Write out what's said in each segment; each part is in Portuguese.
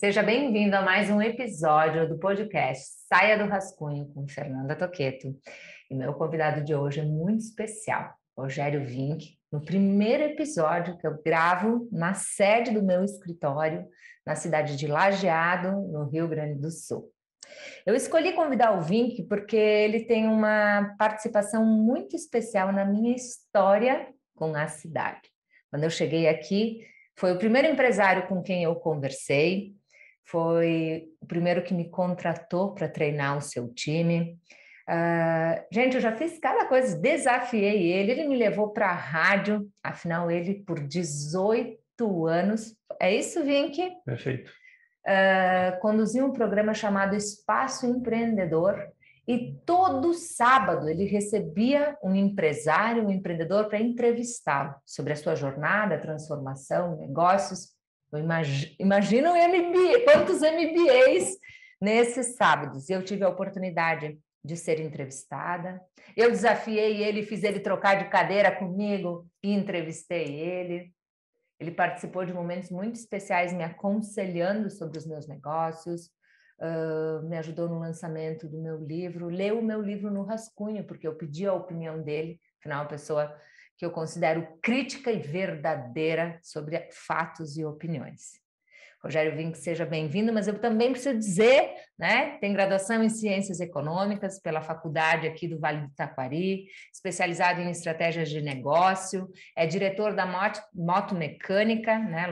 Seja bem-vindo a mais um episódio do podcast Saia do Rascunho com Fernanda Toqueto. E meu convidado de hoje é muito especial, Rogério Vinck, no primeiro episódio que eu gravo na sede do meu escritório, na cidade de Lajeado, no Rio Grande do Sul. Eu escolhi convidar o Vinck porque ele tem uma participação muito especial na minha história com a cidade. Quando eu cheguei aqui, foi o primeiro empresário com quem eu conversei, foi o primeiro que me contratou para treinar o seu time. Gente, eu já fiz cada coisa, desafiei ele me levou para a rádio, afinal ele por 18 anos, é isso, Vinck? Perfeito. Conduziu um programa chamado Espaço Empreendedor e todo sábado ele recebia um empresário, um empreendedor para entrevistá-lo sobre a sua jornada, transformação, negócios. Imagina um MBA, quantos MBAs nesses sábados. Eu tive a oportunidade de ser entrevistada. Eu desafiei ele, fiz ele trocar de cadeira comigo e entrevistei ele. Ele participou de momentos muito especiais me aconselhando sobre os meus negócios, me ajudou no lançamento do meu livro, leu o meu livro no rascunho, porque eu pedi a opinião dele, afinal, uma pessoa que eu considero crítica e verdadeira sobre fatos e opiniões. Rogério Vinck, seja bem-vindo, mas eu também preciso dizer, né, tem graduação em Ciências Econômicas pela faculdade aqui do Vale do Taquari, especializado em estratégias de negócio, é diretor da Moto Mecânica, né,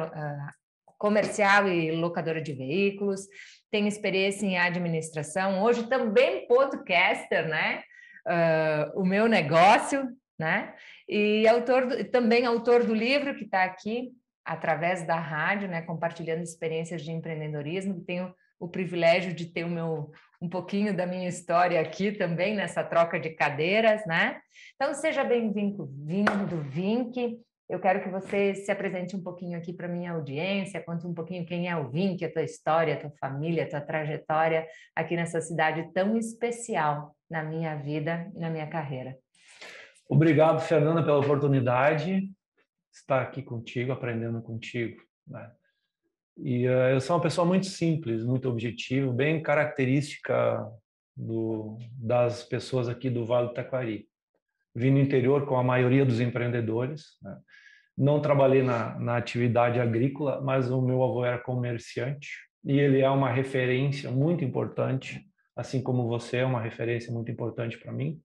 comercial e locadora de veículos, tem experiência em administração, hoje também podcaster, né, o meu negócio, né, e também autor do livro que está aqui, através da rádio, né, compartilhando experiências de empreendedorismo, tenho o privilégio de ter um pouquinho da minha história aqui também, nessa troca de cadeiras, né? Então, seja bem-vindo, Vinck. Eu quero que você se apresente um pouquinho aqui para a minha audiência, conte um pouquinho quem é o Vinck, a tua história, a tua família, a tua trajetória aqui nessa cidade tão especial na minha vida e na minha carreira. Obrigado, Fernanda, pela oportunidade estar aqui contigo, aprendendo contigo, né? E eu sou uma pessoa muito simples, muito objetiva, bem característica das pessoas aqui do Vale do Taquari. Vim no interior com a maioria dos empreendedores, né? Não trabalhei na atividade agrícola, mas o meu avô era comerciante e ele é uma referência muito importante, assim como você é uma referência muito importante para mim.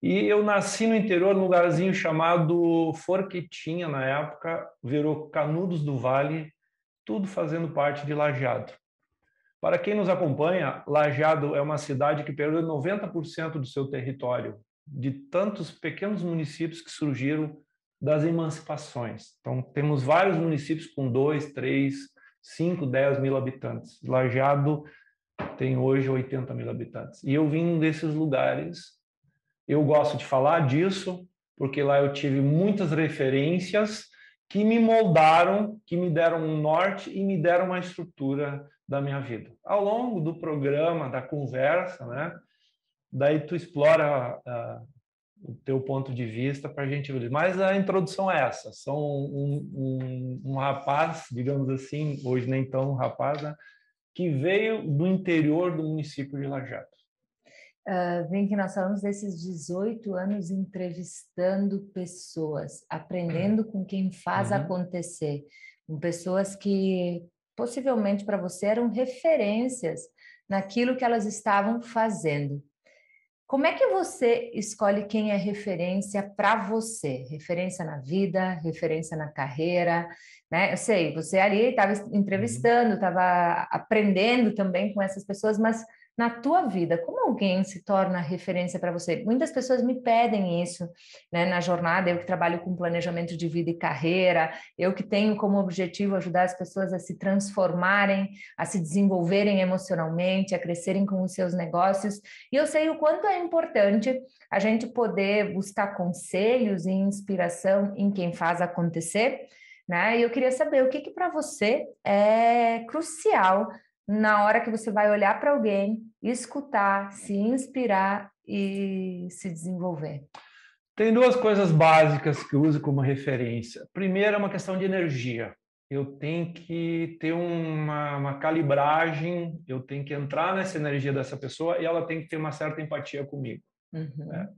E eu nasci no interior, num lugarzinho chamado Forquetinha, na época, virou Canudos do Vale, tudo fazendo parte de Lajeado. Para quem nos acompanha, Lajeado é uma cidade que perdeu 90% do seu território, de tantos pequenos municípios que surgiram das emancipações. Então, temos vários municípios com 2, 3, 5, 10 mil habitantes. Lajeado tem hoje 80 mil habitantes. E eu vim desses lugares. Eu gosto de falar disso, porque lá eu tive muitas referências que me moldaram, que me deram um norte e me deram uma estrutura da minha vida. Ao longo do programa, da conversa, né? Daí tu explora o teu ponto de vista para a gente ver. Mas a introdução é essa. Sou um rapaz, digamos assim, hoje nem tão um rapaz, né? Que veio do interior do município de Lajeado. Vem que nós falamos desses 18 anos entrevistando pessoas, aprendendo com quem faz acontecer, com pessoas que possivelmente para você eram referências naquilo que elas estavam fazendo. Como é que você escolhe quem é referência para você? Referência na vida, referência na carreira, né? Eu sei, você ali estava entrevistando, estava aprendendo também com essas pessoas, mas na tua vida, como alguém se torna referência para você? Muitas pessoas me pedem isso, né, na jornada, eu que trabalho com planejamento de vida e carreira, eu que tenho como objetivo ajudar as pessoas a se transformarem, a se desenvolverem emocionalmente, a crescerem com os seus negócios, e eu sei o quanto é importante a gente poder buscar conselhos e inspiração em quem faz acontecer, né? E eu queria saber o que para você é crucial na hora que você vai olhar para alguém, escutar, se inspirar e se desenvolver. Tem duas coisas básicas que eu uso como referência. Primeiro é uma questão de energia. eu tenho que ter uma calibragem, eu tenho que entrar nessa energia dessa pessoa e ela tem que ter uma certa empatia comigo. Né?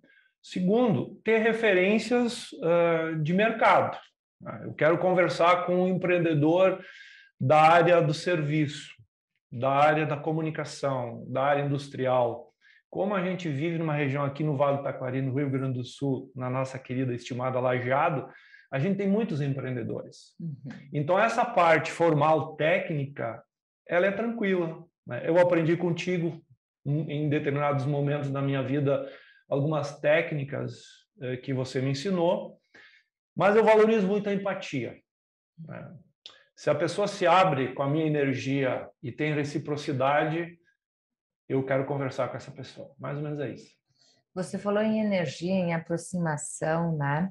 Segundo, ter referências de mercado. Eu quero conversar com um empreendedor da área do serviço, da área da comunicação, da área industrial. Como a gente vive numa região aqui no Vale do Taquari, no Rio Grande do Sul, na nossa querida estimada Lajeado, a gente tem muitos empreendedores. Então, essa parte formal, técnica, ela é tranquila. Né? Eu aprendi contigo, em determinados momentos da minha vida, algumas técnicas que você me ensinou, mas eu valorizo muito a empatia. Né? Se a pessoa se abre com a minha energia e tem reciprocidade, eu quero conversar com essa pessoa. Mais ou menos é isso. Você falou em energia, em aproximação, né?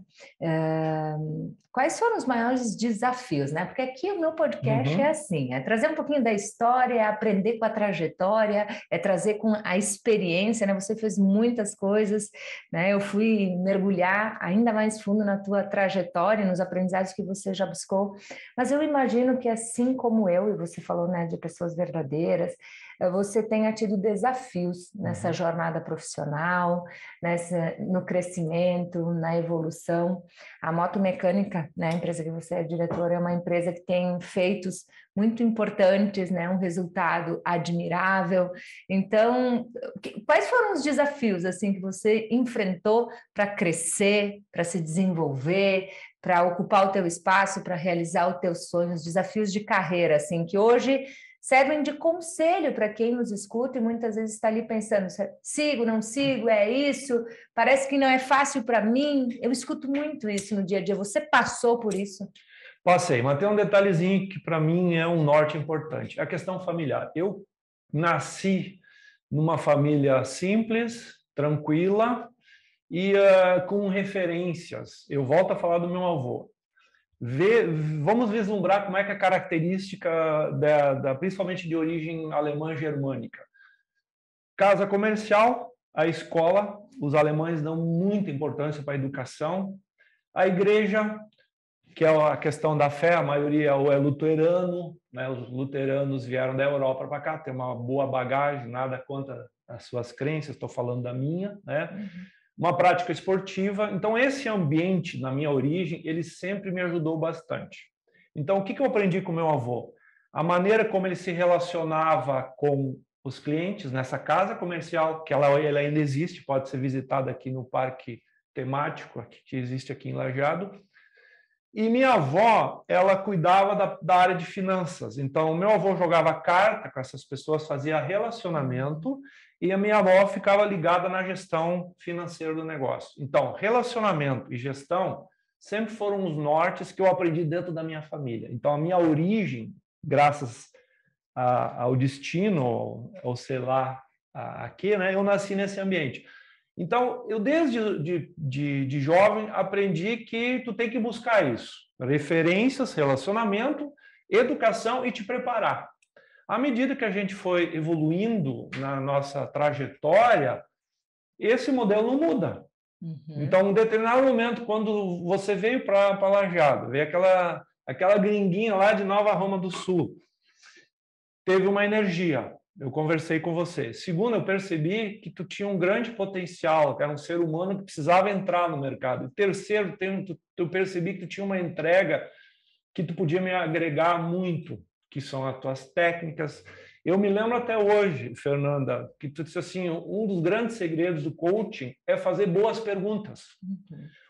Quais foram os maiores desafios, né? Porque aqui o meu podcast é assim, é trazer um pouquinho da história, é aprender com a trajetória, é trazer com a experiência, né? Você fez muitas coisas, né? Eu fui mergulhar ainda mais fundo na tua trajetória, nos aprendizados que você já buscou, mas eu imagino que assim como eu, e você falou, né, de pessoas verdadeiras, você tenha tido desafios nessa jornada profissional, no crescimento, na evolução. A Moto Mecânica, né, a empresa que você é diretora, é uma empresa que tem feitos muito importantes, né, um resultado admirável. Então, quais foram os desafios assim que você enfrentou para crescer, para se desenvolver, para ocupar o teu espaço, para realizar os teus sonhos, desafios de carreira, assim, que hoje servem de conselho para quem nos escuta e muitas vezes está ali pensando, sigo, não sigo, é isso, parece que não é fácil para mim. Eu escuto muito isso no dia a dia. Você passou por isso? Passei, mas tem um detalhezinho que para mim é um norte importante, a questão familiar. Eu nasci numa família simples, tranquila e com referências. Eu volto a falar do meu avô. Vamos vislumbrar como é que a característica, principalmente de origem alemã germânica. Casa comercial, a escola, os alemães dão muita importância para a educação. A igreja, que é a questão da fé, a maioria é luterano, né? Os luteranos vieram da Europa para cá, tem uma boa bagagem, nada contra as suas crenças, estou falando da minha, né? Uma prática esportiva. Então, esse ambiente, na minha origem, ele sempre me ajudou bastante. Então, o que eu aprendi com meu avô? A maneira como ele se relacionava com os clientes nessa casa comercial, que ela ainda existe, pode ser visitada aqui no parque temático que existe aqui em Lajeado. E minha avó, ela cuidava da área de finanças. Então, meu avô jogava carta com essas pessoas, fazia relacionamento, e a minha avó ficava ligada na gestão financeira do negócio. Então, relacionamento e gestão sempre foram os nortes que eu aprendi dentro da minha família. Então, a minha origem, graças ao destino, ou sei lá, aqui, né, eu nasci nesse ambiente. Então, eu desde de jovem aprendi que tu tem que buscar isso. Referências, relacionamento, educação e te preparar. À medida que a gente foi evoluindo na nossa trajetória, esse modelo não muda. Então, em um determinado momento, quando você veio para Lajeado, veio aquela gringuinha lá de Nova Roma do Sul, teve uma energia. Eu conversei com você. Segundo, eu percebi que tu tinha um grande potencial, que era um ser humano que precisava entrar no mercado. E terceiro, eu percebi que tu tinha uma entrega que tu podia me agregar muito, que são as tuas técnicas. Eu me lembro até hoje, Fernanda, que tu disse assim, um dos grandes segredos do coaching é fazer boas perguntas.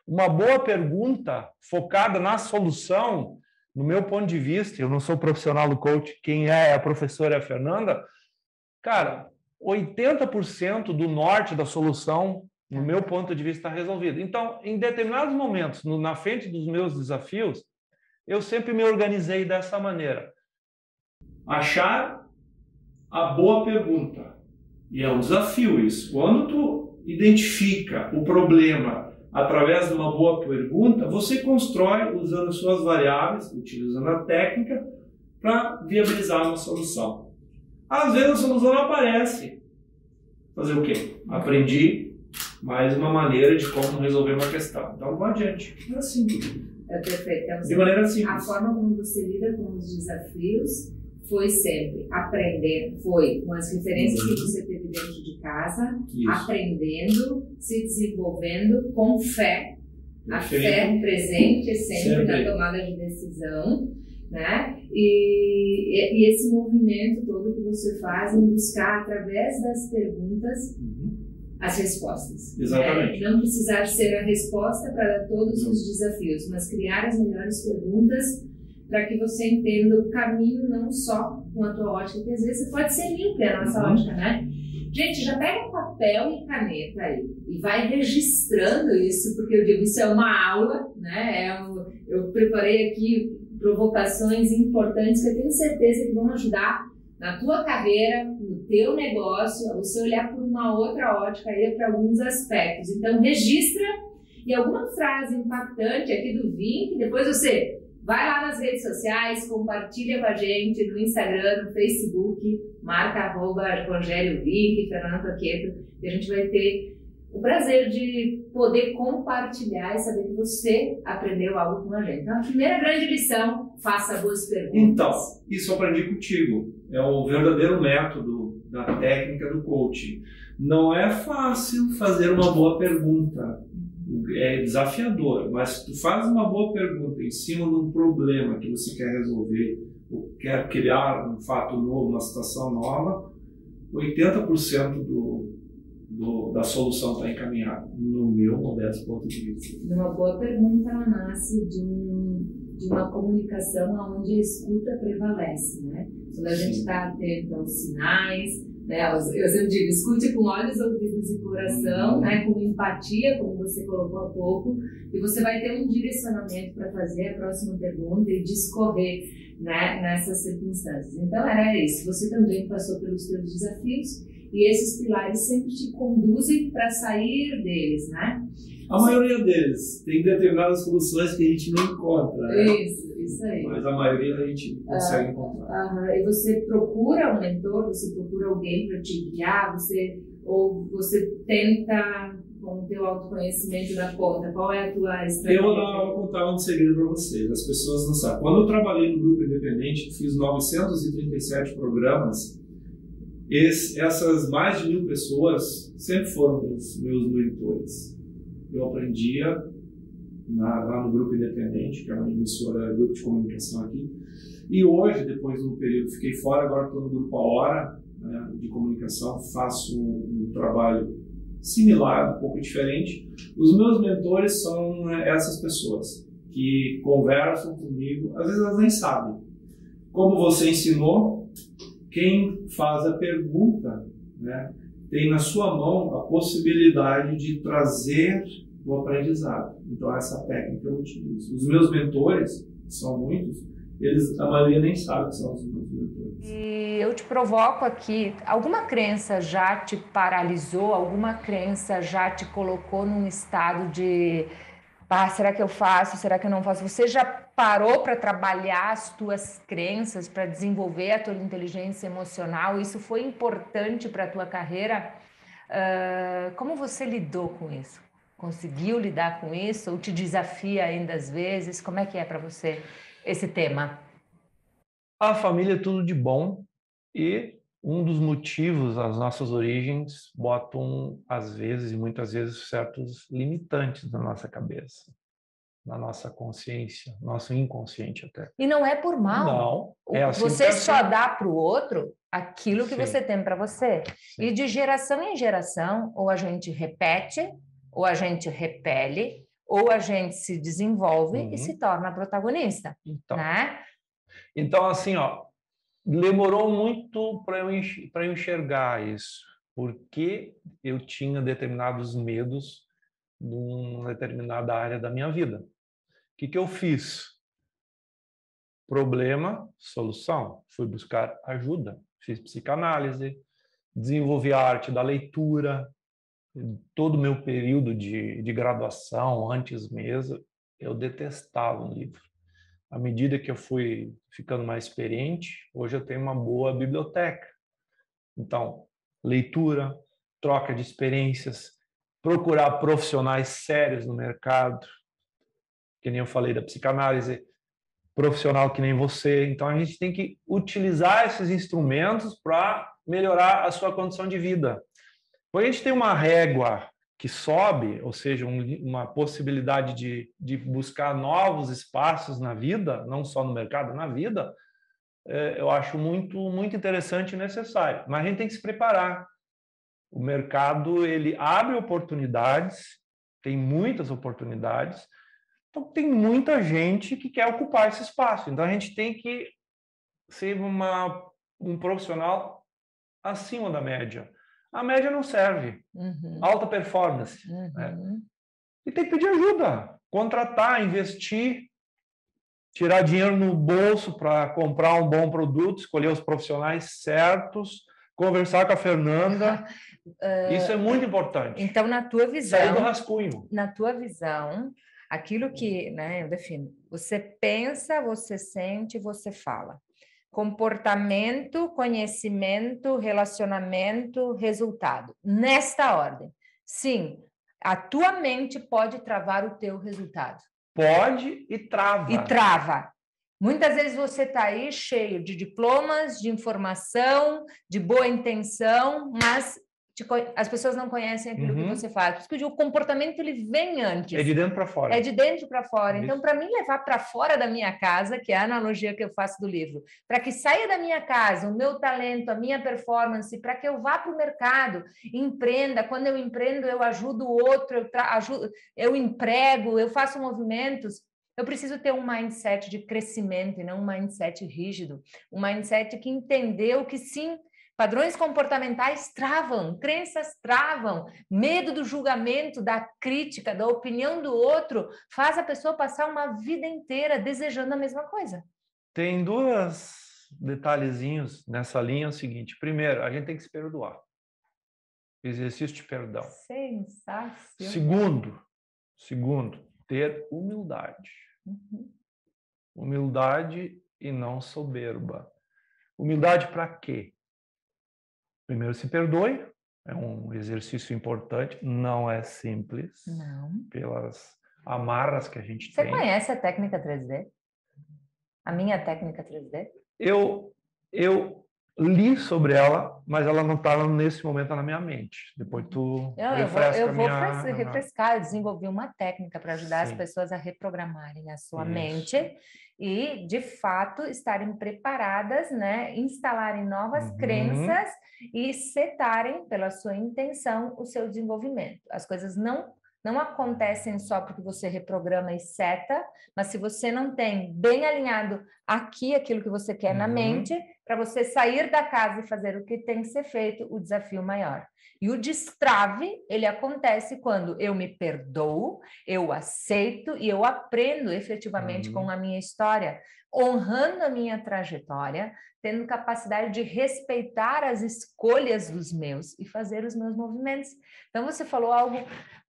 Uma boa pergunta focada na solução, no meu ponto de vista, eu não sou profissional do coaching, quem é a professora é a Fernanda. Cara, 80% do norte da solução, no meu ponto de vista, está resolvido. Então, em determinados momentos, na frente dos meus desafios, eu sempre me organizei dessa maneira. Achar a boa pergunta. E é um desafio isso. Quando tu identifica o problema através de uma boa pergunta, você constrói usando as suas variáveis, utilizando a técnica, para viabilizar uma solução. Às vezes a solução não aparece. Fazer o quê? Aprendi mais uma maneira de como resolver uma questão. Então, vamos adiante. É assim. É perfeito. Então, de maneira simples. A forma como você lida com os desafios foi sempre aprender, foi com as referências que você teve dentro de casa, aprendendo, se desenvolvendo com fé. A fé presente sempre na tomada de decisão, né? E esse movimento todo que você faz em buscar, através das perguntas, as respostas. Exatamente. Né? Não precisar ser a resposta para todos os desafios, mas criar as melhores perguntas para que você entenda o caminho não só com a tua ótica, que às vezes pode ser míope a nossa ótica, né? Gente, já pega papel e caneta aí e vai registrando isso, porque eu digo, isso é uma aula, né? Eu preparei aqui provocações importantes que eu tenho certeza que vão ajudar na tua carreira, no teu negócio, a você olhar por uma outra ótica aí para alguns aspectos. Então, registra e alguma frase impactante aqui do Vink, depois você vai lá nas redes sociais, compartilha com a gente no Instagram, no Facebook, marca @Rogério Vink, Fernando Toqueto, e a gente vai ter o prazer de poder compartilhar e saber que você aprendeu algo com a gente. Então, a primeira grande lição, faça boas perguntas. Então, isso eu aprendi contigo. É o verdadeiro método da técnica do coaching. Não é fácil fazer uma boa pergunta. É desafiador, mas tu faz uma boa pergunta em cima de um problema que você quer resolver, ou quer criar um fato novo, uma situação nova, 80% da solução está encaminhada, no meu modesto ponto de vista. Uma boa pergunta, ela nasce de uma comunicação onde a escuta prevalece, né? Quando a gente está atento aos sinais, né? Eu sempre digo, escute com olhos, ouvidos e coração, né? Com empatia, como você colocou há pouco, e você vai ter um direcionamento para fazer a próxima pergunta e discorrer, né? Nessas circunstâncias. Então, era isso. Você também passou pelos seus desafios e esses pilares sempre te conduzem para sair deles, né? A maioria deles tem determinadas soluções que a gente não encontra, né? Isso aí. Mas a maioria a gente consegue encontrar. E você procura um mentor, você procura alguém para te guiar, ou você tenta, com o teu autoconhecimento da conta, qual é a tua estratégia? Eu vou contar um segredo para vocês, as pessoas não sabem. Quando eu trabalhei no Grupo Independente, fiz 937 programas, essas mais de 1000 pessoas sempre foram os meus mentores. Eu aprendia lá no Grupo Independente, que é uma emissora, grupo de comunicação aqui. E hoje, depois de um período, fiquei fora, agora estou no Grupo A Hora, né, de comunicação, faço um trabalho similar, um pouco diferente. Os meus mentores são essas pessoas que conversam comigo, às vezes elas nem sabem. Como você ensinou, quem faz a pergunta, né, tem na sua mão a possibilidade de trazer o aprendizado. Então, essa técnica eu utilizo. Os meus mentores, são muitos, a maioria nem sabe que são os meus mentores. E eu te provoco aqui, alguma crença já te paralisou? Alguma crença já te colocou num estado de será que eu faço? Será que eu não faço? Você já parou para trabalhar as tuas crenças, para desenvolver a tua inteligência emocional? Isso foi importante para a tua carreira? Como você lidou com isso? Conseguiu lidar com isso? Ou te desafia ainda às vezes? Como é que é para você esse tema? A família é tudo de bom e um dos motivos, as nossas origens botam, às vezes e muitas vezes, certos limitantes na nossa cabeça, na nossa consciência, nosso inconsciente até. E não é por mal. Não, é assim. Você só dá para o outro aquilo que Sim. Você tem para você. Sim. E de geração em geração, ou a gente repete, ou a gente repele, ou a gente se desenvolve e se torna protagonista. Então, né? Então assim, demorou muito para eu enxergar isso, porque eu tinha determinados medos numa determinada área da minha vida. O que eu fiz? Problema, solução. Fui buscar ajuda. Fiz psicanálise, desenvolvi a arte da leitura. Todo o meu período de graduação, antes mesmo, eu detestava um livro. À medida que eu fui ficando mais experiente, hoje eu tenho uma boa biblioteca. Então, leitura, troca de experiências, procurar profissionais sérios no mercado, que nem eu falei, da psicanálise, profissional que nem você. Então, a gente tem que utilizar esses instrumentos para melhorar a sua condição de vida. Quando a gente tem uma régua que sobe, ou seja, uma possibilidade de buscar novos espaços na vida, não só no mercado, na vida, eu acho muito, muito interessante e necessário. Mas a gente tem que se preparar. O mercado, ele abre oportunidades, tem muitas oportunidades, então tem muita gente que quer ocupar esse espaço. Então a gente tem que ser um profissional acima da média. A média não serve. Alta performance. Né? E tem que pedir ajuda, contratar, investir, tirar dinheiro no bolso para comprar um bom produto, escolher os profissionais certos, conversar com a Fernanda. Isso é muito importante. Então, na tua visão... Sair do rascunho. Na tua visão, aquilo que, né, eu defino, você pensa, você sente, você fala. Comportamento, conhecimento, relacionamento, resultado. Nesta ordem. Sim, a tua mente pode travar o teu resultado. Pode e trava. E trava. Muitas vezes você está aí cheio de diplomas, de informação, de boa intenção, mas as pessoas não conhecem aquilo que você faz. Porque o comportamento ele vem antes. É de dentro para fora. É de dentro para fora. Isso. Então, para mim levar para fora da minha casa, que é a analogia que eu faço do livro, para que saia da minha casa o meu talento, a minha performance, para que eu vá para o mercado, empreenda. Quando eu empreendo, eu ajudo o outro, eu emprego, eu faço movimentos. Eu preciso ter um mindset de crescimento e não um mindset rígido. Um mindset que entendeu que sim, padrões comportamentais travam, crenças travam, medo do julgamento, da crítica, da opinião do outro, faz a pessoa passar uma vida inteira desejando a mesma coisa. Tem dois detalhezinhos nessa linha, é o seguinte. Primeiro, a gente tem que se perdoar. Exercício de perdão. Sensacional. Segundo, ter humildade. Humildade e não soberba. Humildade para quê? Primeiro, se perdoe. É um exercício importante. Não é simples. Não. Pelas amarras que a gente Você tem. Você conhece a técnica 3D? A minha técnica 3D? Eu li sobre ela, mas ela não está nesse momento na minha mente. Depois tu refresca eu vou minha... refrescar. Eu desenvolvi uma técnica para ajudar Sim. as pessoas a reprogramarem a sua Isso. mente e, de fato, estarem preparadas, né? Instalarem novas crenças e setarem, pela sua intenção, o seu desenvolvimento. As coisas não acontecem só porque você reprograma e seta, mas se você não tem bem alinhado aqui aquilo que você quer na mente, para você sair da casa e fazer o que tem que ser feito, o desafio maior. E o destrave, ele acontece quando eu me perdoo, eu aceito e eu aprendo efetivamente com a minha história, honrando a minha trajetória, tendo capacidade de respeitar as escolhas dos meus e fazer os meus movimentos. Então, você falou algo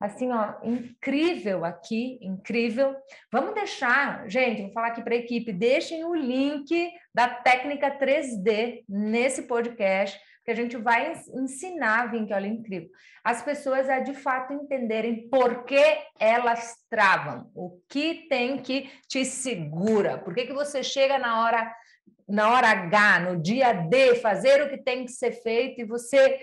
assim, ó, incrível aqui, incrível. Vamos deixar, gente, vou falar aqui para a equipe, deixem o link da técnica 3D nesse podcast, que a gente vai ensinar, Vink, olha, incrível, as pessoas a de fato entenderem por que elas travam, o que tem que te segura, por que você chega na hora H, no dia D, fazer o que tem que ser feito e você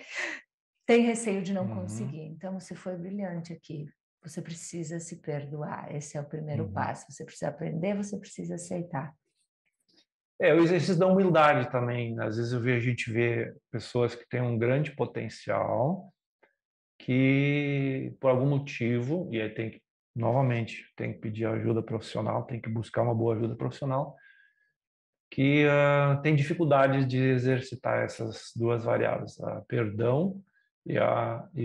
tem receio de não conseguir. Então, você foi brilhante aqui. Você precisa se perdoar. Esse é o primeiro passo. Você precisa aprender, você precisa aceitar. O exercício da humildade também. Às vezes a gente vê pessoas que têm um grande potencial que, por algum motivo, e aí novamente, tem que pedir ajuda profissional, tem que buscar uma boa ajuda profissional, que tem dificuldades de exercitar essas duas variáveis, perdão e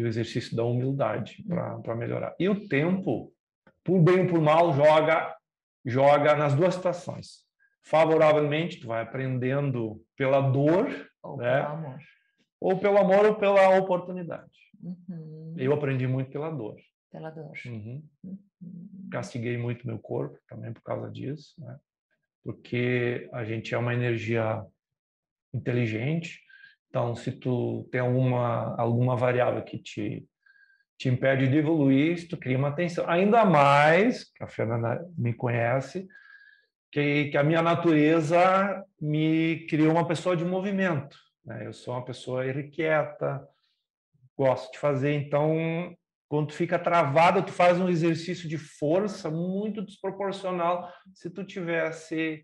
o exercício da humildade para melhorar. E o tempo, por bem ou por mal, joga nas duas situações. Favoravelmente, tu vai aprendendo pela dor, ou né? Pelo amor. Ou pelo amor ou pela oportunidade. Eu aprendi muito pela dor. Pela dor. Castiguei muito meu corpo também por causa disso, né? Porque a gente é uma energia inteligente. Então, se tu tem alguma variável que te te impede de evoluir se tu cria uma tensão. Ainda mais, que a Fernanda me conhece, que a minha natureza me criou uma pessoa de movimento, né? Eu sou uma pessoa irrequieta, gosto de fazer, então, quando tu fica travada, tu faz um exercício de força muito desproporcional se tu tivesse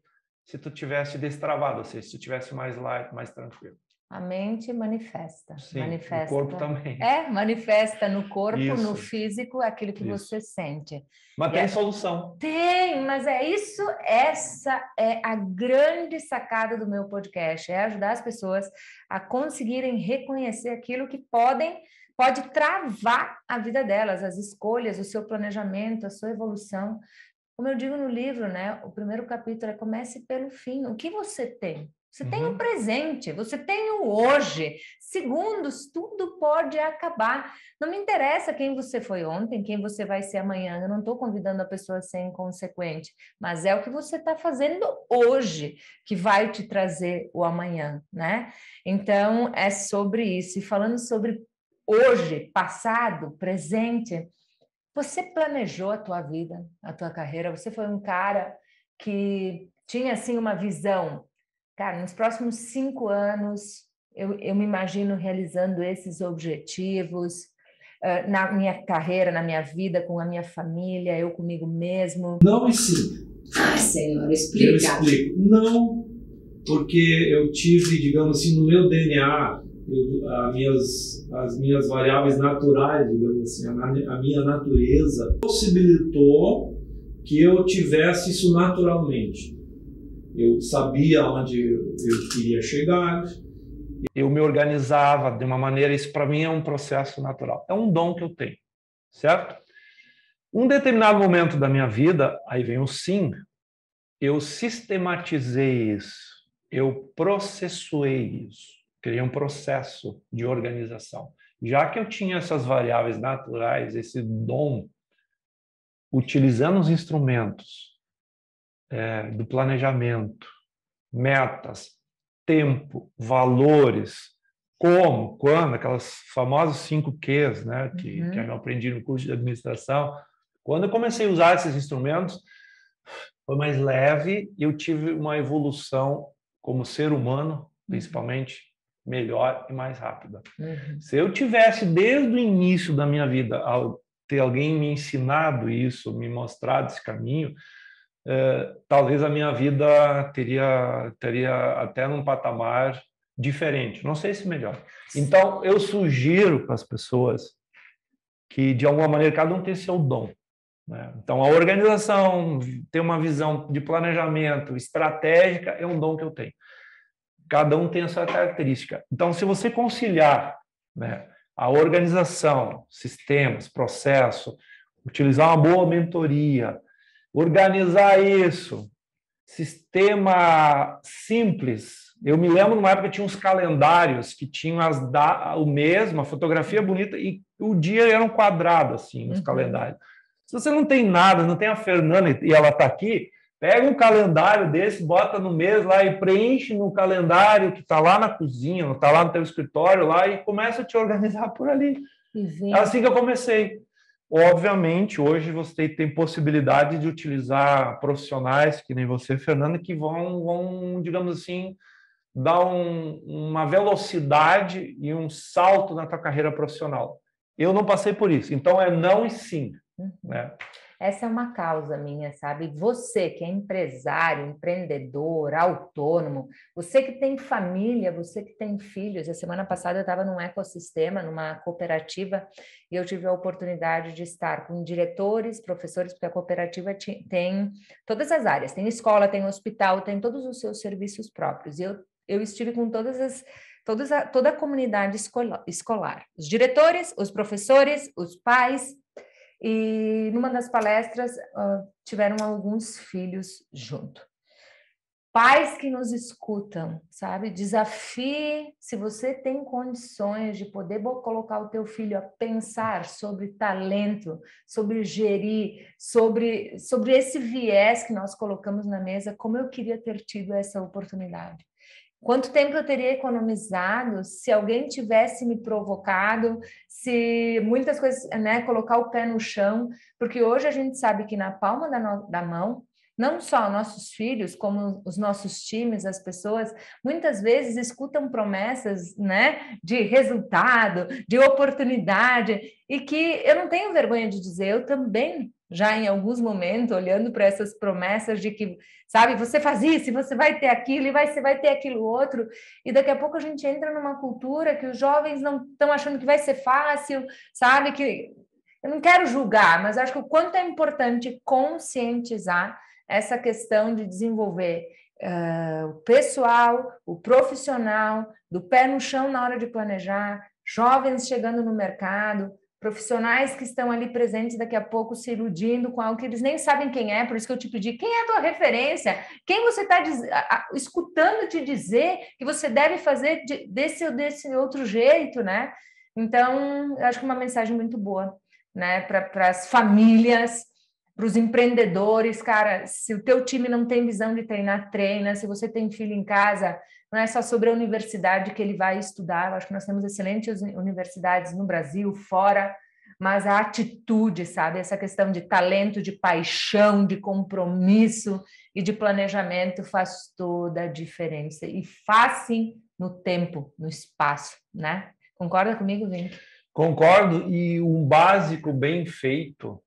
destravado, ou seja, se tu tivesse mais light, mais tranquilo. A mente manifesta. Sim, manifesta. o corpo também. Manifesta no corpo, Isso. no físico, aquilo que você sente. Mas tem solução. Tem, mas essa é a grande sacada do meu podcast, é ajudar as pessoas a conseguirem reconhecer aquilo que pode travar a vida delas, as escolhas, o seu planejamento, a sua evolução. Como eu digo no livro, né? O primeiro capítulo é comece pelo fim. O que você tem? Você tem o presente, você tem o hoje. Segundos, tudo pode acabar. Não me interessa quem você foi ontem, quem você vai ser amanhã. Eu não estou convidando a pessoa a ser inconsequente, mas é o que você está fazendo hoje que vai te trazer o amanhã, né? Então, é sobre isso. E falando sobre hoje, passado, presente, você planejou a tua vida, a tua carreira? Você foi um cara que tinha, assim, uma visão. Cara, nos próximos 5 anos, eu me imagino realizando esses objetivos na minha carreira, na minha vida, com a minha família, eu comigo mesmo. Não e sim. Ai, Senhor, explica. Eu explico. Não, porque eu tive, digamos assim, no meu DNA, as minhas variáveis naturais, digamos assim, a minha natureza possibilitou que eu tivesse isso naturalmente. Eu sabia onde eu queria chegar. Eu me organizava de uma maneira, isso para mim é um processo natural. É um dom que eu tenho, certo? Um determinado momento da minha vida, aí vem o sim, eu sistematizei isso, eu processuei isso, criei um processo de organização. Já que eu tinha essas variáveis naturais, esse dom, utilizando os instrumentos do planejamento, metas, tempo, valores, como, quando, aquelas famosas 5 Qs, né, que eu aprendi no curso de administração. Quando eu comecei a usar esses instrumentos, foi mais leve e eu tive uma evolução como ser humano, principalmente, melhor e mais rápida. Se eu tivesse, desde o início da minha vida, ter alguém me ensinado isso, me mostrado esse caminho, talvez a minha vida teria até num patamar diferente. Não sei se melhor. Então, eu sugiro para as pessoas que, de alguma maneira, cada um tem seu dom, né? Então, a organização, ter uma visão de planejamento estratégica é um dom que eu tenho. Cada um tem a sua característica. Então, se você conciliar, né, a organização, sistemas, processo, utilizar uma boa mentoria, organizar isso, sistema simples. Eu me lembro numa época que tinha uns calendários que tinham o mês, uma fotografia bonita, e o dia era um quadrado, assim, nos calendários. Se você não tem nada, não tem a Fernanda e ela está aqui, pega um calendário desse, bota no mês lá e preenche no calendário que está lá na cozinha, não está lá no teu escritório lá, e começa a te organizar por ali. É assim que eu comecei. Obviamente, hoje você tem possibilidade de utilizar profissionais, que nem você, Fernanda, que vão digamos assim, dar uma velocidade e um salto na tua carreira profissional. Eu não passei por isso, então é não e sim, né? Essa é uma causa minha, sabe? Você que é empresário, empreendedor, autônomo, você que tem família, você que tem filhos. A semana passada eu estava num ecossistema, numa cooperativa, e eu tive a oportunidade de estar com diretores, professores, porque a cooperativa tem todas as áreas, tem escola, tem hospital, tem todos os seus serviços próprios. E eu estive com toda a comunidade escolar, os diretores, os professores, os pais. E numa das palestras tiveram alguns filhos junto. Pais que nos escutam, sabe? Desafie, se você tem condições de poder colocar o teu filho a pensar sobre talento, sobre gerir, sobre esse viés que nós colocamos na mesa, como eu queria ter tido essa oportunidade. Quanto tempo eu teria economizado se alguém tivesse me provocado, se muitas coisas, né, colocar o pé no chão, porque hoje a gente sabe que na palma da mão, não só nossos filhos, como os nossos times, as pessoas, muitas vezes escutam promessas, né, de resultado, de oportunidade, e que eu não tenho vergonha de dizer, eu também já em alguns momentos, olhando para essas promessas de que, sabe, você faz isso, você vai ter aquilo, e você vai ter aquilo outro, e daqui a pouco a gente entra numa cultura que os jovens não estão achando que vai ser fácil, sabe, que eu não quero julgar, mas acho que o quanto é importante conscientizar essa questão de desenvolver o pessoal, o profissional, do pé no chão na hora de planejar, jovens chegando no mercado, profissionais que estão ali presentes daqui a pouco se iludindo com algo que eles nem sabem quem é, por isso que eu te pedi, quem é a tua referência? Quem você está escutando te dizer que você deve fazer desse ou desse outro jeito, né? Então, eu acho que é uma mensagem muito boa, né? Para as famílias, para os empreendedores, cara, se o teu time não tem visão de treinar, treina, se você tem filho em casa, não é só sobre a universidade que ele vai estudar, eu acho que nós temos excelentes universidades no Brasil, fora, mas a atitude, sabe, essa questão de talento, de paixão, de compromisso e de planejamento faz toda a diferença, e faz sim no tempo, no espaço, né? Concorda comigo, Vini? Concordo, e um básico bem feito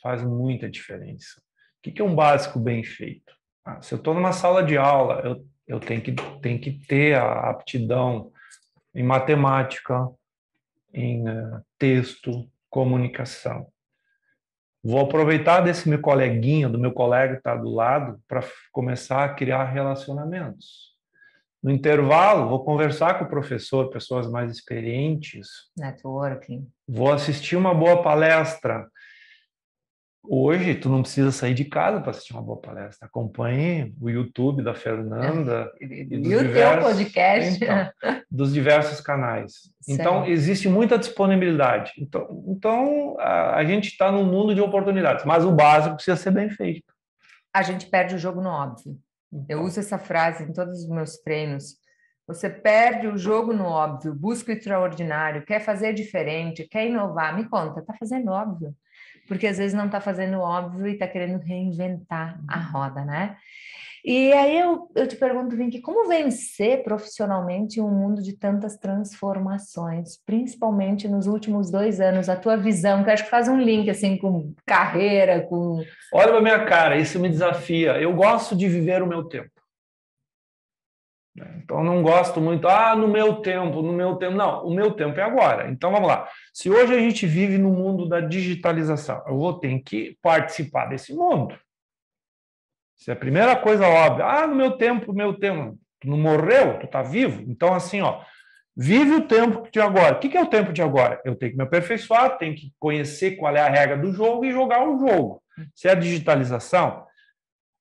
faz muita diferença. O que é um básico bem feito? Se eu estou numa sala de aula, eu tenho que ter a aptidão em matemática, em texto, comunicação. Vou aproveitar desse meu coleguinha, do meu colega que está do lado, para começar a criar relacionamentos. No intervalo, vou conversar com o professor, pessoas mais experientes. Networking. Vou assistir uma boa palestra. Hoje, tu não precisa sair de casa para assistir uma boa palestra. Acompanhe o YouTube da Fernanda e o teu podcast. Então, dos diversos canais. Então, existe muita disponibilidade. Então a gente está num mundo de oportunidades, mas o básico precisa ser bem feito. A gente perde o jogo no óbvio. Eu uso essa frase em todos os meus treinos. Você perde o jogo no óbvio, busca o extraordinário, quer fazer diferente, quer inovar. Me conta, tá fazendo óbvio? Porque às vezes não está fazendo óbvio e está querendo reinventar a roda, né? E aí eu te pergunto, Vinky, como vencer profissionalmente um mundo de tantas transformações, principalmente nos últimos 2 anos, a tua visão, que eu acho que faz um link assim com carreira, com... Olha pra minha cara, isso me desafia. Eu gosto de viver o meu tempo. Então, não gosto muito, no meu tempo. Não, o meu tempo é agora. Então, vamos lá. Se hoje a gente vive no mundo da digitalização, eu vou ter que participar desse mundo. Isso é a primeira coisa óbvia. No meu tempo. Tu não morreu, tu tá vivo. Então, assim, vive o tempo de agora. O que é o tempo de agora? Eu tenho que me aperfeiçoar, tenho que conhecer qual é a regra do jogo e jogar o jogo. Se é a digitalização,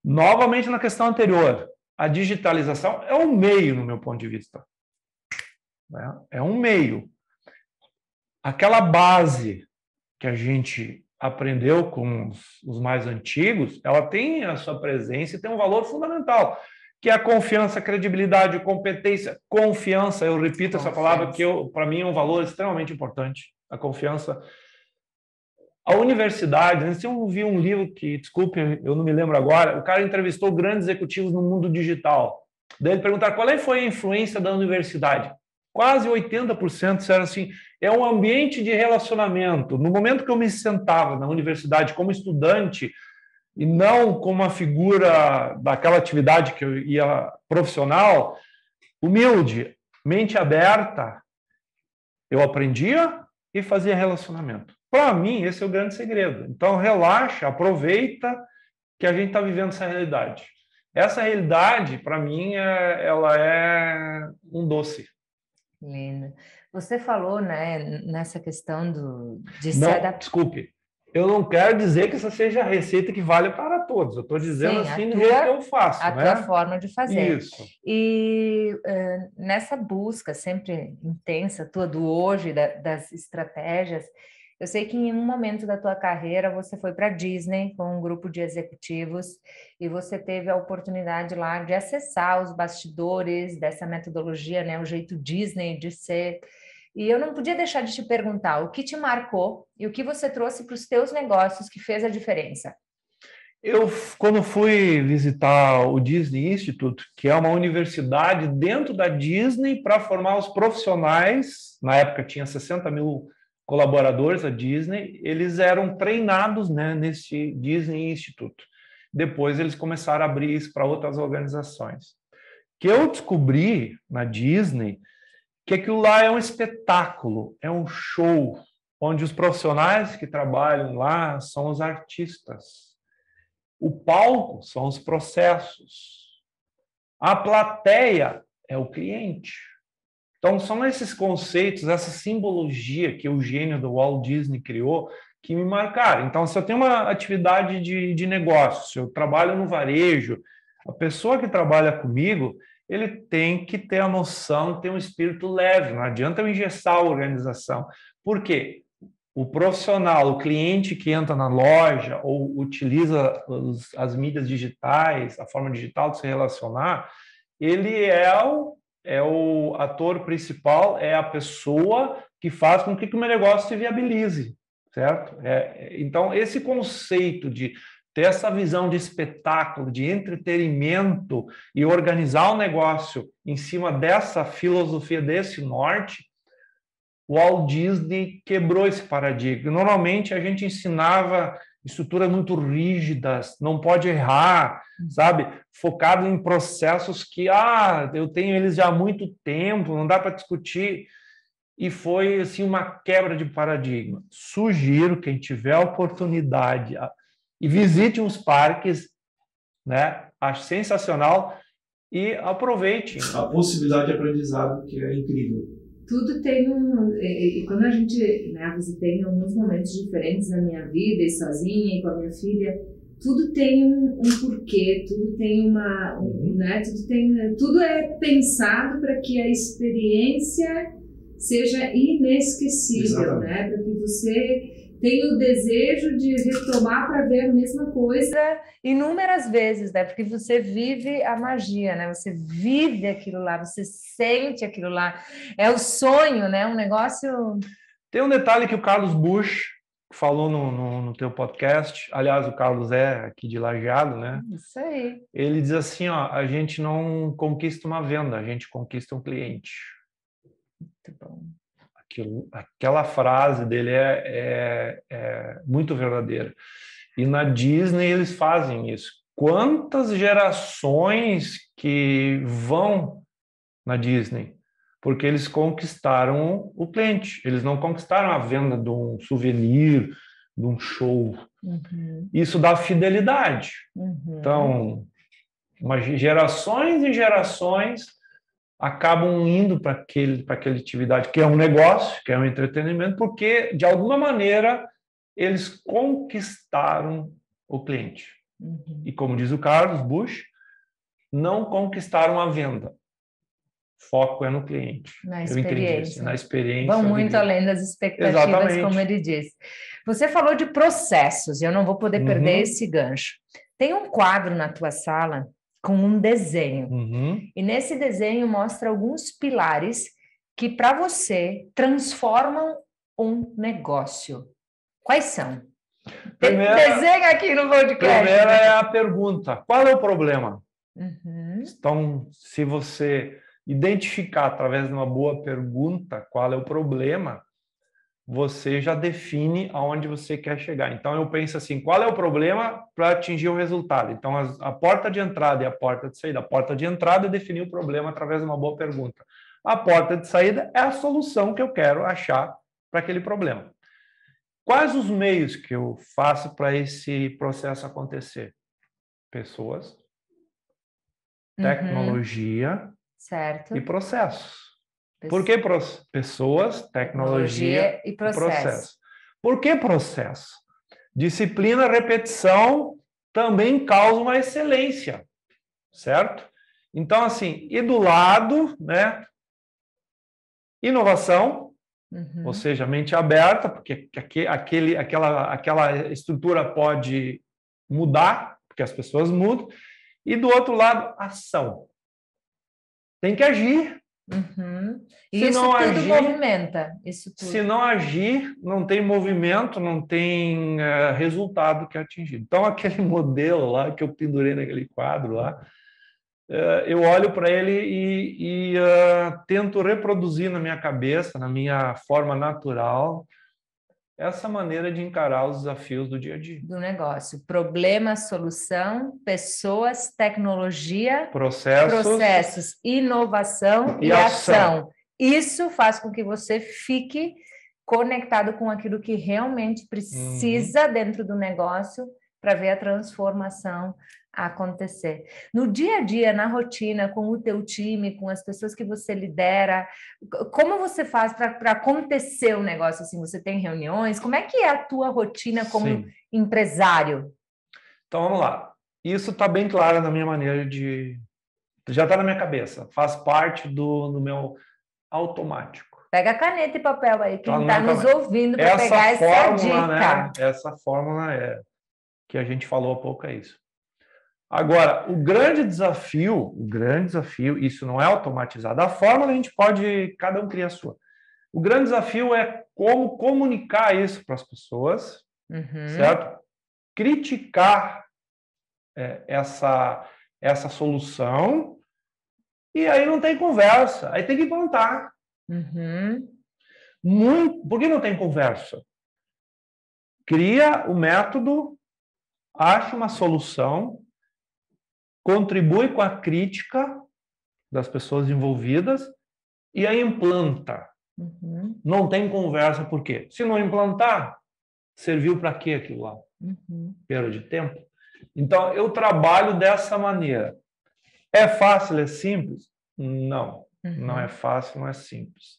novamente na questão anterior, a digitalização é um meio, no meu ponto de vista. É um meio. Aquela base que a gente aprendeu com os mais antigos, ela tem a sua presença e tem um valor fundamental, que é a confiança, a credibilidade, a competência. Confiança, eu repito essa palavra, que para mim é um valor extremamente importante. A confiança. A universidade, antes eu vi um livro que, desculpe, eu não me lembro agora, o cara entrevistou grandes executivos no mundo digital. Daí ele perguntaram qual foi a influência da universidade. Quase 80% disseram assim, é um ambiente de relacionamento. No momento que eu me sentava na universidade como estudante, e não como uma figura daquela atividade que eu ia profissional, humilde, mente aberta, eu aprendia e fazia relacionamento. Para mim, esse é o grande segredo. Então, relaxa, aproveita que a gente está vivendo essa realidade. Essa realidade, para mim, ela é um doce. Lindo. Você falou, né, nessa questão de não, desculpe, eu não quero dizer que essa seja a receita que vale para todos. Eu estou dizendo assim do jeito que eu faço. A tua forma de fazer. Isso. E nessa busca sempre intensa tua do hoje, das estratégias, Eu sei que em um momento da tua carreira você foi para a Disney com um grupo de executivos e você teve a oportunidade lá de acessar os bastidores dessa metodologia, né, o jeito Disney de ser. E eu não podia deixar de te perguntar o que te marcou e o que você trouxe para os teus negócios que fez a diferença. Eu, quando fui visitar o Disney Institute, que é uma universidade dentro da Disney para formar os profissionais, na época tinha 60 mil colaboradores a Disney, eles eram treinados, né, nesse Disney Institute. Depois eles começaram a abrir isso para outras organizações. Que eu descobri na Disney que aquilo lá é um espetáculo, é um show, onde os profissionais que trabalham lá são os artistas. O palco são os processos. A plateia é o cliente. Então, são esses conceitos, essa simbologia que o gênio do Walt Disney criou, que me marcaram. Então, se eu tenho uma atividade de negócio, se eu trabalho no varejo, a pessoa que trabalha comigo, ele tem que ter a noção, ter um espírito leve. Não adianta eu engessar a organização. Por quê? O profissional, o cliente que entra na loja ou utiliza as mídias digitais, a forma digital de se relacionar, ele é o ator principal, é a pessoa que faz com que o meu negócio se viabilize, certo? Então, esse conceito de ter essa visão de espetáculo, de entretenimento e organizar o negócio em cima dessa filosofia, desse norte, o Walt Disney quebrou esse paradigma. Normalmente a gente ensinava estruturas muito rígidas, não pode errar, sabe? Focado em processos que, eu tenho eles já há muito tempo, não dá para discutir. E foi assim uma quebra de paradigma. Sugiro quem tiver a oportunidade e visite uns parques, né? Acho sensacional e aproveite a possibilidade de aprendizado, que é incrível. Tudo tem e quando a gente, né, eu visitei em alguns momentos diferentes na minha vida, e sozinha, e com a minha filha, tudo tem um porquê, tudo tem né, tudo é pensado para que a experiência seja inesquecível, exatamente, né, para que você tenha o desejo de retomar para ver a mesma coisa inúmeras vezes, né? Porque você vive a magia, né? Você vive aquilo lá, você sente aquilo lá. É o sonho, né? Um negócio... Tem um detalhe que o Carlos Bush falou no teu podcast. Aliás, o Carlos é aqui de Lajeado, né? Isso aí. Ele diz assim, a gente não conquista uma venda, a gente conquista um cliente. Muito bom. Aquela frase dele é muito verdadeira. E na Disney eles fazem isso. Quantas gerações que vão na Disney? Porque eles conquistaram o cliente. Eles não conquistaram a venda de um souvenir, de um show. Uhum. Isso dá fidelidade. Uhum. Então, gerações e gerações acabam indo para aquela atividade, que é um negócio, que é um entretenimento, porque, de alguma maneira, eles conquistaram o cliente. Uhum. E, como diz o Carlos Bush, não conquistaram a venda. Foco é no cliente. Na experiência. Na experiência. Vão muito além das expectativas, exatamente, como ele disse. Você falou de processos, e eu não vou poder perder esse gancho. Tem um quadro na tua sala com um desenho. E nesse desenho mostra alguns pilares que, para você, transformam um negócio. Quais são? Desenha aqui no podcast. Primeira é a pergunta. Qual é o problema? Uhum. Então, se você identificar através de uma boa pergunta qual é o problema, você já define aonde você quer chegar. Então, eu penso assim, qual é o problema para atingir o resultado? Então, a porta de entrada e a porta de saída. A porta de entrada é definir o problema através de uma boa pergunta. A porta de saída é a solução que eu quero achar para aquele problema. Quais os meios que eu faço para esse processo acontecer? Pessoas, tecnologia, certo, e processos. Por que pessoas, tecnologia e processo? Por que processo? Disciplina, repetição também causa uma excelência, certo? Então, assim, e do lado, né? Inovação, Ou seja, mente aberta, porque aquela estrutura pode mudar, porque as pessoas mudam. E do outro lado, ação. Tem que agir. E isso tudo agir, movimenta. Isso tudo. Se não agir, não tem movimento, não tem resultado que é atingido. Então, aquele modelo lá que eu pendurei naquele quadro lá, eu olho para ele e tento reproduzir na minha cabeça, na minha forma natural, essa maneira de encarar os desafios do dia a dia. Do negócio. Problema, solução, pessoas, tecnologia, processos inovação e ação. Isso faz com que você fique conectado com aquilo que realmente precisa dentro do negócio para ver a transformação acontecer. No dia a dia, na rotina, com o teu time, com as pessoas que você lidera, como você faz para acontecer o negócio? Assim, você tem reuniões? Como é que é a tua rotina como empresário? Então, vamos lá. Isso está bem claro na minha maneira de... Já está na minha cabeça. Faz parte do meu automático. Pega caneta e papel aí, quem está nos ouvindo para pegar essa dica. Né? Essa fórmula que a gente falou há pouco é isso. Agora, o grande desafio, isso não é automatizado. A fórmula a gente pode, cada um cria a sua. O grande desafio é como comunicar isso para as pessoas, certo? Criticar essa solução, e aí não tem conversa, aí tem que implantar. Por que não tem conversa? Cria o método, acha uma solução, contribui com a crítica das pessoas envolvidas e aí implanta. Não tem conversa, por quê? Se não implantar, serviu para quê aquilo lá? Perda de tempo. Então, eu trabalho dessa maneira. É fácil, é simples? Não. Não é fácil, não é simples.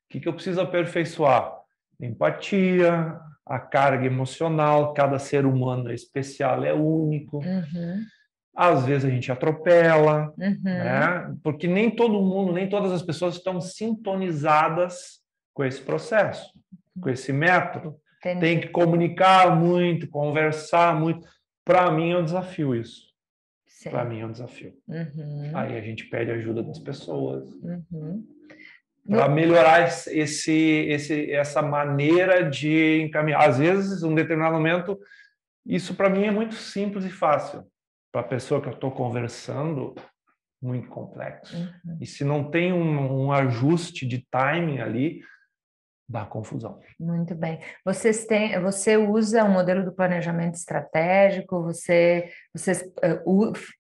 O que eu preciso aperfeiçoar? Empatia, a carga emocional, cada ser humano é especial, é único. Às vezes a gente atropela, né? Porque nem todo mundo, nem todas as pessoas estão sintonizadas com esse processo, com esse método. Entendi. Tem que comunicar muito, conversar muito. Para mim é um desafio isso. Para mim é um desafio. Aí a gente pede ajuda das pessoas. Para melhorar essa maneira de encaminhar. Às vezes, em um determinado momento, isso para mim é muito simples e fácil. Para a pessoa que eu estou conversando, muito complexo. E se não tem um ajuste de timing ali, dá confusão. Muito bem. Você usa um modelo do planejamento estratégico? Você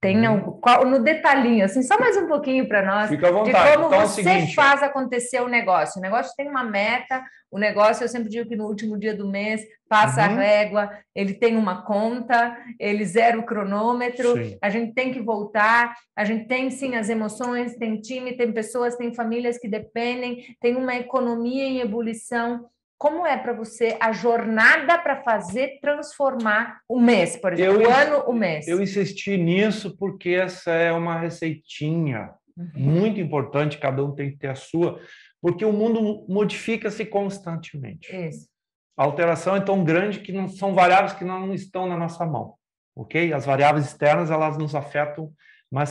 tem no detalhinho, assim, só mais um pouquinho para nós, fica à vontade. De como então, você faz acontecer o negócio. O negócio tem uma meta, o negócio, eu sempre digo que no último dia do mês passa a régua, ele tem uma conta, ele zera o cronômetro, a gente tem que voltar, a gente tem sim as emoções, tem time, tem pessoas, tem famílias que dependem, tem uma economia em ebulição. Como é para você a jornada para fazer transformar o mês, por exemplo, o ano, o mês? Eu insisti nisso porque essa é uma receitinha muito importante, cada um tem que ter a sua, porque o mundo modifica-se constantemente. Isso. A alteração é tão grande que não são variáveis que não estão na nossa mão, ok? As variáveis externas, elas nos afetam, mas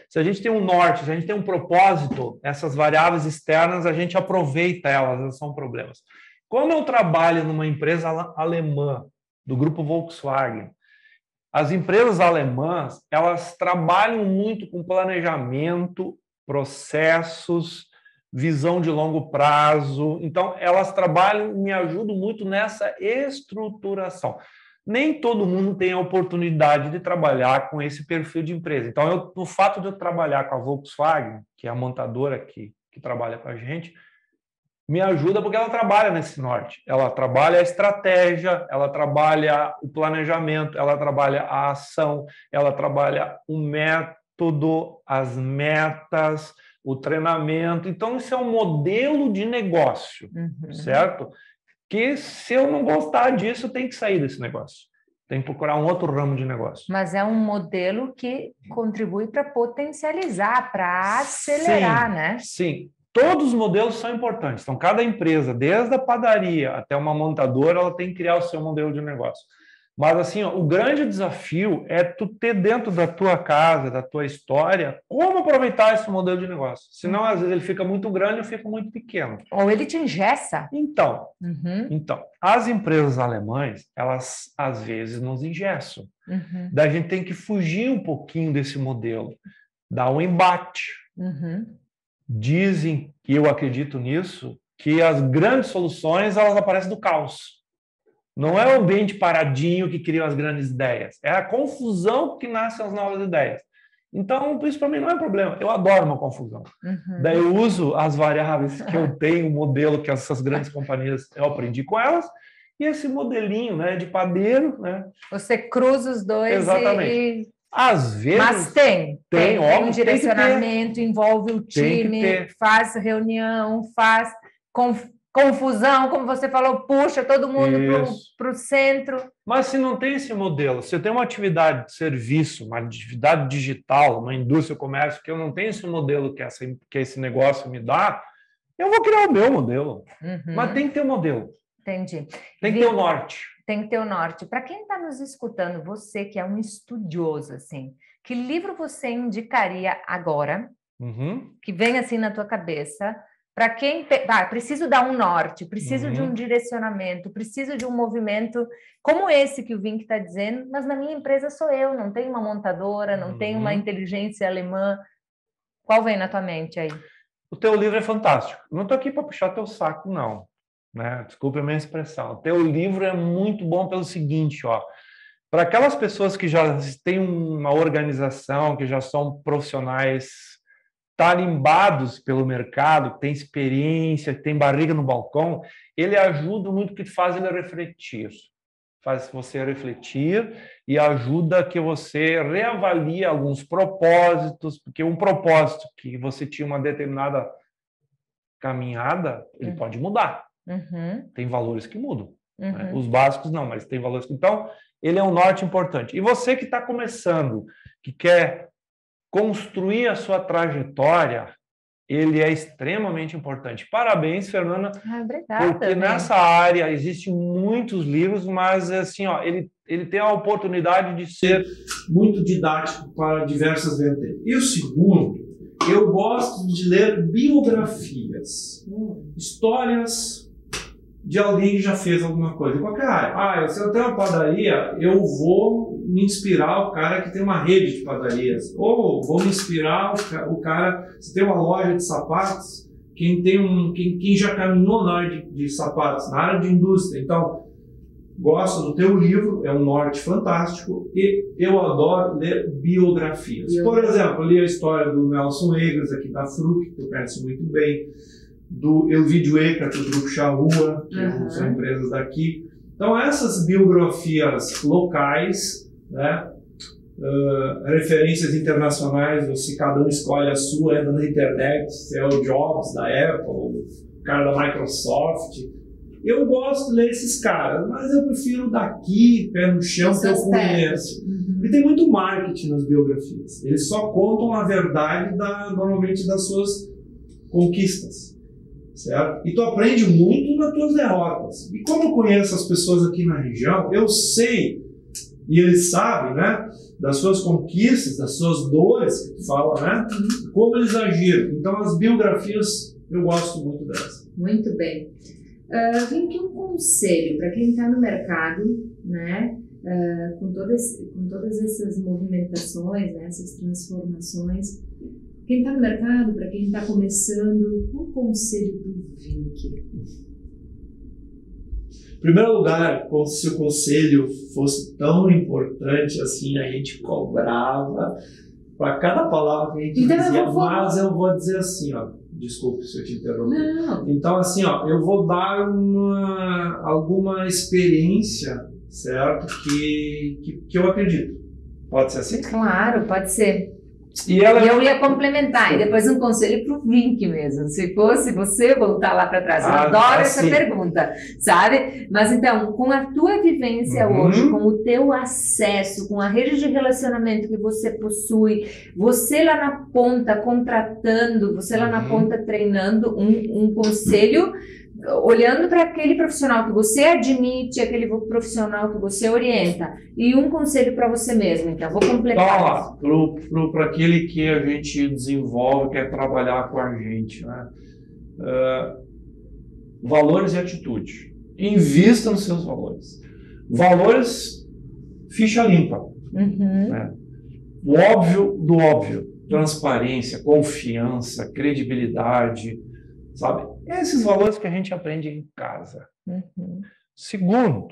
se a gente tem um norte, se a gente tem um propósito, essas variáveis externas, a gente aproveita elas são problemas. Como eu trabalho numa empresa alemã, do grupo Volkswagen, as empresas alemãs, elas trabalham muito com planejamento, processos, visão de longo prazo. Então, elas trabalham, me ajudam muito nessa estruturação. Nem todo mundo tem a oportunidade de trabalhar com esse perfil de empresa. Então, no fato de eu trabalhar com a Volkswagen, que é a montadora que trabalha com a gente, me ajuda porque ela trabalha nesse norte. Ela trabalha a estratégia, ela trabalha o planejamento, ela trabalha a ação, ela trabalha o método, as metas, o treinamento. Então, isso é um modelo de negócio, certo? Que se eu não gostar disso, tem que sair desse negócio. Tem que procurar um outro ramo de negócio. Mas é um modelo que contribui para potencializar, para acelerar, né? Sim. todos os modelos são importantes. Então, cada empresa, desde a padaria até uma montadora, ela tem que criar o seu modelo de negócio. Mas, assim, ó, o grande desafio é tu ter dentro da tua casa, da tua história, como aproveitar esse modelo de negócio. Senão, às vezes, ele fica muito grande ou fica muito pequeno. Ou ele te engessa. Então, as empresas alemãs, elas, às vezes, nos engessam. Daí a gente tem que fugir um pouquinho desse modelo. Dar um embate. Dizem, e eu acredito nisso, que as grandes soluções, elas aparecem do caos. Não é o ambiente paradinho que cria as grandes ideias. É a confusão que nascem as novas ideias. Então, isso para mim não é problema. Eu adoro uma confusão. Daí eu uso as variáveis que eu tenho, o modelo que essas grandes companhias, eu aprendi com elas, e esse modelinho, né, de padeiro, né? Você cruza os dois. Exatamente. Às vezes... Mas tem óbvio, um direcionamento, envolve o time, faz reunião, faz confusão, como você falou, puxa todo mundo para o centro. Mas se não tem esse modelo, se eu tenho uma atividade de serviço, uma atividade digital, uma indústria, comércio, que eu não tenho esse modelo que esse negócio me dá, eu vou criar o meu modelo. Mas tem que ter um modelo. Entendi. Tem que ter o norte. Tem que ter o norte. Para quem está nos escutando, você que é um estudioso, assim, que livro você indicaria agora, que vem assim na tua cabeça, para quem... preciso dar um norte, preciso de um direcionamento, preciso de um movimento como esse que o Vink está dizendo, mas na minha empresa sou eu, não tenho uma montadora, não tenho uma inteligência alemã. Qual vem na tua mente aí? O teu livro é fantástico. Não estou aqui para puxar teu saco, não. Né? Desculpe a minha expressão. O teu livro é muito bom pelo seguinte, ó. Para aquelas pessoas que já têm uma organização, que já são profissionais tarimbados pelo mercado, que têm experiência, que têm barriga no balcão, ele ajuda muito, que faz ele refletir. Faz você refletir e ajuda que você reavalie alguns propósitos, porque um propósito que você tinha uma determinada caminhada, ele pode mudar. Tem valores que mudam. Né? Os básicos não, mas tem valores que... Então, ele é um norte importante. E você que está começando, que quer construir a sua trajetória, ele é extremamente importante. Parabéns, Fernanda. Obrigada. Porque nessa área existem muitos livros, mas assim, ó, ele tem a oportunidade de ser muito didático para diversas vertentes. E o segundo, eu gosto de ler biografias, histórias de alguém que já fez alguma coisa, em qualquer área. Se eu tenho uma padaria, eu vou me inspirar o cara que tem uma rede de padarias. Ou vou me inspirar o cara, se tem uma loja de sapatos, quem já caminhou na área de sapatos, na área de indústria. Então, gosto do teu livro, é um norte fantástico, e eu adoro ler biografias. Por exemplo, eu li a história do Nelson Eggers, aqui da Fruc, que eu conheço muito bem, do Elvídio Eckert, do Grupo Charrua, que são empresas daqui. Então, essas biografias locais, né, referências internacionais, ou se cada um escolhe a sua, entra na internet, se é o Jobs da Apple, o cara da Microsoft. Eu gosto de ler esses caras, mas eu prefiro daqui, pé no chão, que eu conheço. E tem muito marketing nas biografias. Eles só contam a verdade, normalmente, das suas conquistas. Certo? E tu aprende muito nas tuas derrotas. E como eu conheço as pessoas aqui na região, eu sei, e eles sabem, né, das suas conquistas, das suas dores, que tu fala, né, como eles agiram. Então, as biografias, eu gosto muito delas. Muito bem. Vem aqui um conselho para quem está no mercado, né, com todas essas movimentações, né, essas transformações. Quem está no mercado, para quem está começando, qual o conselho do Vink? Em primeiro lugar, se o conselho fosse tão importante assim, a gente cobrava para cada palavra que a gente dizia, mas eu vou dizer assim, ó, desculpe se eu te interromper. Não. Então, assim, ó, eu vou dar alguma experiência, certo, que eu acredito. Pode ser assim? Claro, pode ser. E eu ia complementar, e depois um conselho para o Vink mesmo, se fosse você voltar lá para trás. Eu adoro essa pergunta, sabe? Mas então, com a tua vivência hoje, com o teu acesso, com a rede de relacionamento que você possui, você lá na ponta contratando, você lá na ponta treinando, um conselho olhando para aquele profissional que você admite, aquele profissional que você orienta, e um conselho para você mesmo. Então, vou completar. Para aquele que a gente desenvolve, quer trabalhar com a gente, né? Valores e atitude. Invista nos seus valores. Valores, ficha limpa. Né? O óbvio do óbvio. Transparência, confiança, credibilidade, sabe? Esses valores que a gente aprende em casa. Segundo,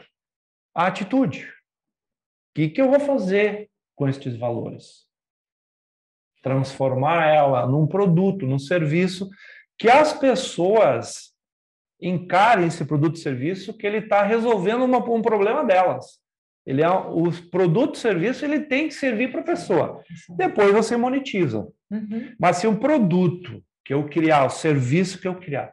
a atitude. O que eu vou fazer com estes valores? Transformar ela num produto, num serviço, que as pessoas encarem esse produto e serviço que ele está resolvendo um problema delas. O produto e serviço ele tem que servir para a pessoa. Depois você monetiza. Mas se um produto que eu criar, o serviço que eu criar,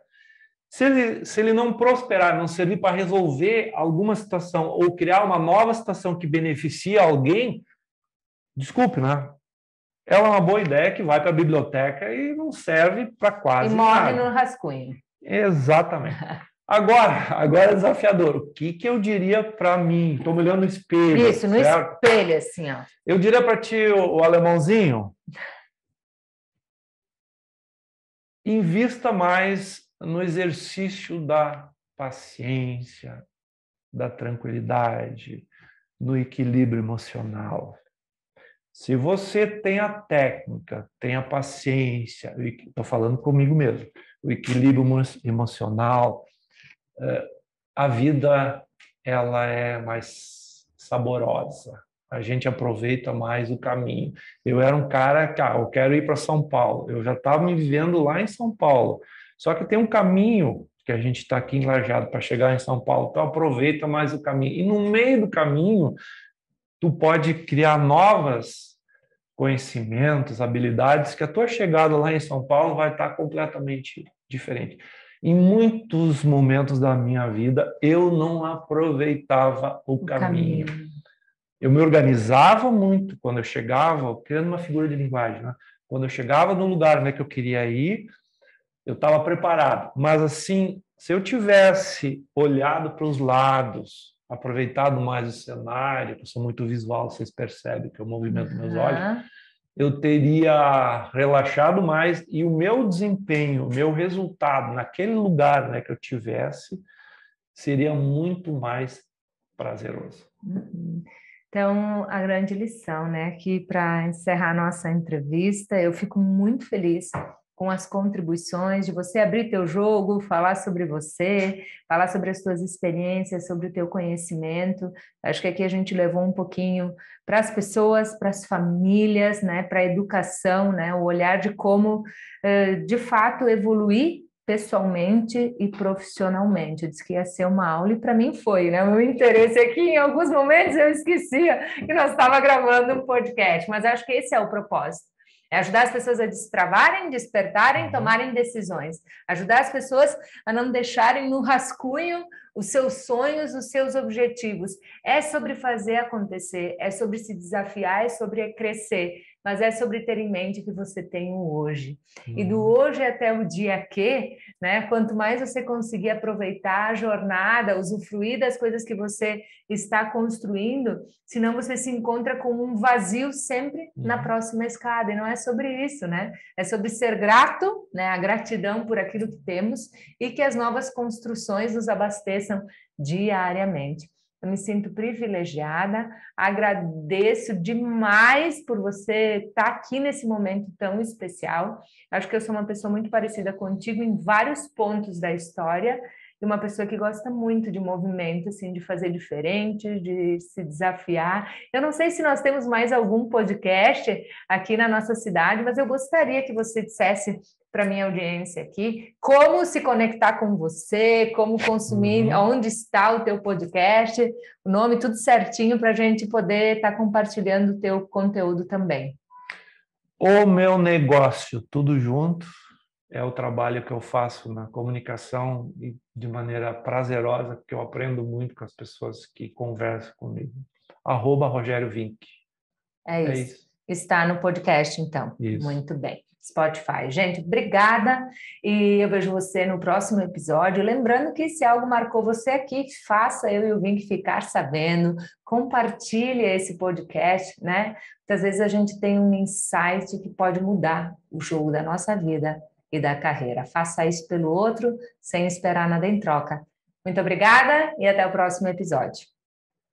se ele não prosperar, não servir para resolver alguma situação ou criar uma nova situação que beneficia alguém, desculpe, né? Ela é uma boa ideia que vai para a biblioteca e não serve para quase nada. E morre no rascunho. Exatamente. Agora é desafiador. O que eu diria para mim? Estou me olhando no espelho. Isso, no espelho, assim, ó. Eu diria para ti, o alemãozinho, invista mais no exercício da paciência, da tranquilidade, no equilíbrio emocional. Se você tem a técnica, tem a paciência, estou falando comigo mesmo, o equilíbrio emocional, a vida ela é mais saborosa. A gente aproveita mais o caminho. Eu era um cara, eu quero ir para São Paulo. Eu já estava me vivendo lá em São Paulo. Só que tem um caminho que a gente está aqui enlajado para chegar em São Paulo. Então aproveita mais o caminho. E no meio do caminho, tu pode criar novos conhecimentos, habilidades, que a tua chegada lá em São Paulo vai estar completamente diferente. Em muitos momentos da minha vida, eu não aproveitava o caminho. Eu me organizava muito quando eu chegava, criando uma figura de linguagem, né? Quando eu chegava no lugar, né, que eu queria ir, eu estava preparado. Mas, assim, se eu tivesse olhado para os lados, aproveitado mais o cenário, que eu sou muito visual, vocês percebem que eu movimento meus olhos, eu teria relaxado mais e o meu desempenho, o meu resultado naquele lugar, né, que eu tivesse, seria muito mais prazeroso. Então, a grande lição, né, aqui para encerrar a nossa entrevista, eu fico muito feliz com as contribuições de você abrir teu jogo, falar sobre você, falar sobre as tuas experiências, sobre o teu conhecimento. Acho que aqui a gente levou um pouquinho para as pessoas, para as famílias, né, para a educação, né, o olhar de como, de fato, evoluir pessoalmente e profissionalmente. Eu disse que ia ser uma aula e para mim foi, né? O meu interesse aqui, em alguns momentos eu esquecia que nós estávamos gravando um podcast, mas acho que esse é o propósito. É ajudar as pessoas a destravarem, despertarem, tomarem decisões. Ajudar as pessoas a não deixarem no rascunho os seus sonhos, os seus objetivos. É sobre fazer acontecer, é sobre se desafiar, é sobre crescer, mas é sobre ter em mente que você tem o hoje. E do hoje até o dia que, né, quanto mais você conseguir aproveitar a jornada, usufruir das coisas que você está construindo, senão você se encontra com um vazio sempre na próxima escada. E não é sobre isso, né? É sobre ser grato, né, a gratidão por aquilo que temos e que as novas construções nos abasteçam diariamente. Eu me sinto privilegiada, agradeço demais por você estar aqui nesse momento tão especial. Acho que eu sou uma pessoa muito parecida contigo em vários pontos da história e uma pessoa que gosta muito de movimento, assim, de fazer diferente, de se desafiar. Eu não sei se nós temos mais algum podcast aqui na nossa cidade, mas eu gostaria que você dissesse para minha audiência aqui, como se conectar com você, como consumir, onde está o teu podcast, o nome, tudo certinho para a gente poder estar compartilhando o teu conteúdo também. O meu negócio, tudo junto, é o trabalho que eu faço na comunicação e de maneira prazerosa, porque eu aprendo muito com as pessoas que conversam comigo. @Rogério Vinck. É isso. Está no podcast, então. Isso. Muito bem. Spotify. Gente, obrigada e eu vejo você no próximo episódio. Lembrando que se algo marcou você aqui, faça eu e o Vinck ficar sabendo, compartilhe esse podcast, né? Muitas vezes a gente tem um insight que pode mudar o jogo da nossa vida e da carreira. Faça isso pelo outro, sem esperar nada em troca. Muito obrigada e até o próximo episódio.